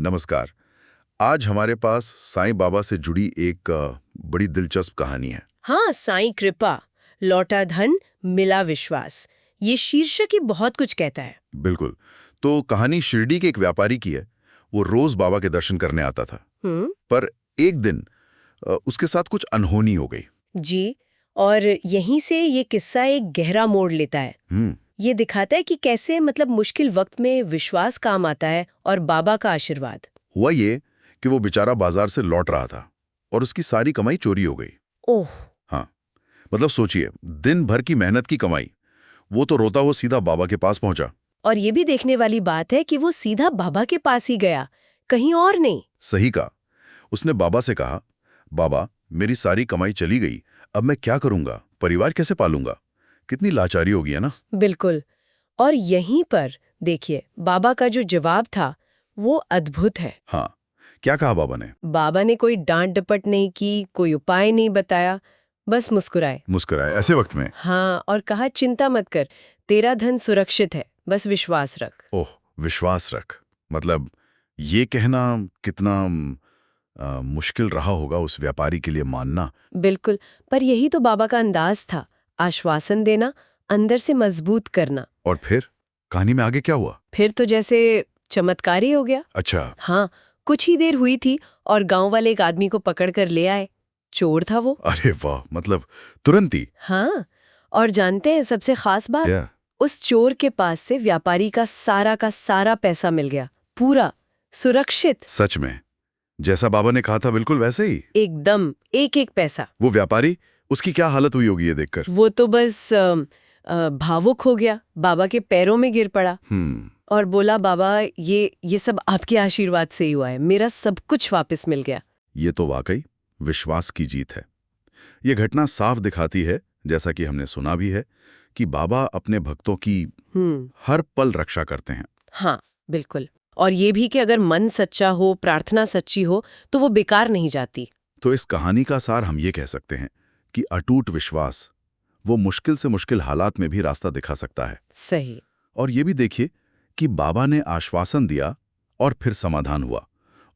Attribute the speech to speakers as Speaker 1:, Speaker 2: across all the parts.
Speaker 1: नमस्कार। आज हमारे पास साईं बाबा से जुड़ी एक बड़ी दिलचस्प कहानी है।
Speaker 2: हाँ, साईं कृपा, लौटा धन, मिला विश्वास। ये शीर्षक ही बहुत कुछ कहता है।
Speaker 1: बिल्कुल। तो कहानी शिरडी के एक व्यापारी की है। वो रोज बाबा के दर्शन करने आता था, पर एक दिन उसके साथ कुछ अनहोनी हो गई।
Speaker 2: जी, और यहीं से ये किस्सा एक गहरा मोड़ लेता है। ये दिखाता है कि कैसे मुश्किल वक्त में विश्वास काम आता है और बाबा का आशीर्वाद।
Speaker 1: हुआ ये कि वो बेचारा बाजार से लौट रहा था और उसकी सारी कमाई चोरी हो गई।
Speaker 2: ओह,
Speaker 1: हाँ, सोचिए, दिन भर की मेहनत की कमाई। वो तो रोता हुआ सीधा बाबा के पास पहुंचा।
Speaker 2: और ये भी देखने वाली बात है कि वो सीधा बाबा के पास ही गया, कहीं और नहीं।
Speaker 1: सही कहा। उसने बाबा से कहा, बाबा, मेरी सारी कमाई चली गई, अब मैं क्या करूंगा, परिवार कैसे पालूंगा? कितनी लाचारी होगी, है ना?
Speaker 2: बिल्कुल। और यहीं पर देखिए, बाबा का जो जवाब था वो अद्भुत है।
Speaker 1: हाँ, क्या कहा बाबा ने?
Speaker 2: बाबा ने कोई डांट डपट नहीं की, कोई उपाय नहीं बताया, बस मुस्कुराए।
Speaker 1: मुस्कुराए ऐसे वक्त में?
Speaker 2: हाँ, और कहा चिंता मत कर, तेरा धन सुरक्षित है, बस विश्वास रख।
Speaker 1: ओह, विश्वास रख। ये कहना कितना मुश्किल रहा होगा उस व्यापारी के लिए मानना।
Speaker 2: बिल्कुल, पर यही तो बाबा का अंदाज था, आश्वासन देना, अंदर से मजबूत करना।
Speaker 1: और फिर कहानी में आगे क्या हुआ?
Speaker 2: फिर तो जैसे चमत्कार ही हो गया।
Speaker 1: अच्छा।
Speaker 2: हाँ, कुछ ही देर हुई थी और गांव वाले एक आदमी को पकड़ कर ले आए। चोर था वो।
Speaker 1: अरे वाह, तुरंत ही।
Speaker 2: हाँ, और जानते हैं सबसे खास बात?
Speaker 1: क्या?
Speaker 2: उस चोर के पास से व्यापारी का सारा पैसा मिल गया, पूरा सुरक्षित।
Speaker 1: सच में जैसा बाबा ने कहा था, बिल्कुल वैसे ही?
Speaker 2: एकदम, एक एक पैसा।
Speaker 1: वो व्यापारी, उसकी क्या हालत हुई होगी ये देखकर?
Speaker 2: वो तो बस भावुक हो गया, बाबा के पैरों में गिर पड़ा और बोला, बाबा, ये सब आपके आशीर्वाद से ही हुआ है, मेरा सब कुछ वापस मिल गया।
Speaker 1: ये तो वाकई विश्वास की जीत है। ये घटना साफ दिखाती है, जैसा कि हमने सुना भी है, कि बाबा अपने भक्तों की हर पल रक्षा करते हैं।
Speaker 2: हाँ, बिल्कुल। और ये भी कि अगर मन सच्चा हो, प्रार्थना सच्ची हो, तो वो बेकार नहीं जाती।
Speaker 1: तो इस कहानी का सार हम ये कह सकते हैं कि अटूट विश्वास वो मुश्किल से मुश्किल हालात में भी रास्ता दिखा सकता है।
Speaker 2: सही।
Speaker 1: और ये भी देखिए कि बाबा ने आश्वासन दिया और फिर समाधान हुआ।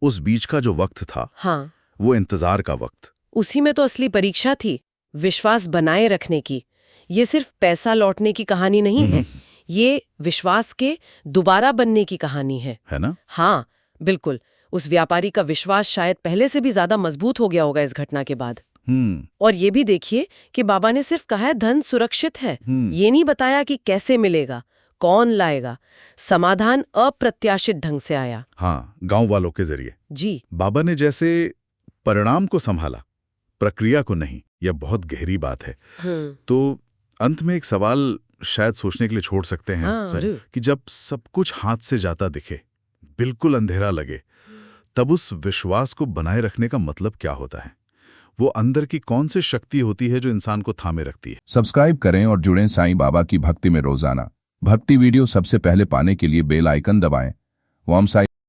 Speaker 1: उस बीच का जो वक्त था,
Speaker 2: हाँ,
Speaker 1: वो इंतजार का वक्त।
Speaker 2: उसी में तो असली परीक्षा थी, विश्वास बनाए रखने की। ये सिर्फ पैसा लौटने की कहानी नहीं है, ये विश्वास के दोबारा बनने की कहानी है
Speaker 1: ना?
Speaker 2: हाँ, बिल्कुल। उस व्यापारी का विश्वास शायद पहले से भी ज्यादा मजबूत हो गया होगा इस घटना के बाद। और ये भी देखिए कि बाबा ने सिर्फ कहा है धन सुरक्षित है, ये नहीं बताया कि कैसे मिलेगा, कौन लाएगा। समाधान अप्रत्याशित ढंग से आया।
Speaker 1: हाँ, गांव वालों के जरिए।
Speaker 2: जी,
Speaker 1: बाबा ने जैसे परिणाम को संभाला, प्रक्रिया को नहीं। यह बहुत गहरी बात है। तो अंत में एक सवाल शायद सोचने के लिए छोड़ सकते हैं,
Speaker 2: हाँ,
Speaker 1: सर, कि जब सब कुछ हाथ से जाता दिखे, बिल्कुल अंधेरा लगे, तब उस विश्वास को बनाए रखने का मतलब क्या होता है? वो अंदर की कौन सी शक्ति होती है जो इंसान को थामे रखती है?
Speaker 3: सब्सक्राइब करें और जुड़ें साईं बाबा की भक्ति में रोजाना। भक्ति वीडियो सबसे पहले पाने के लिए बेल आइकन दबाएं। ओम साईं।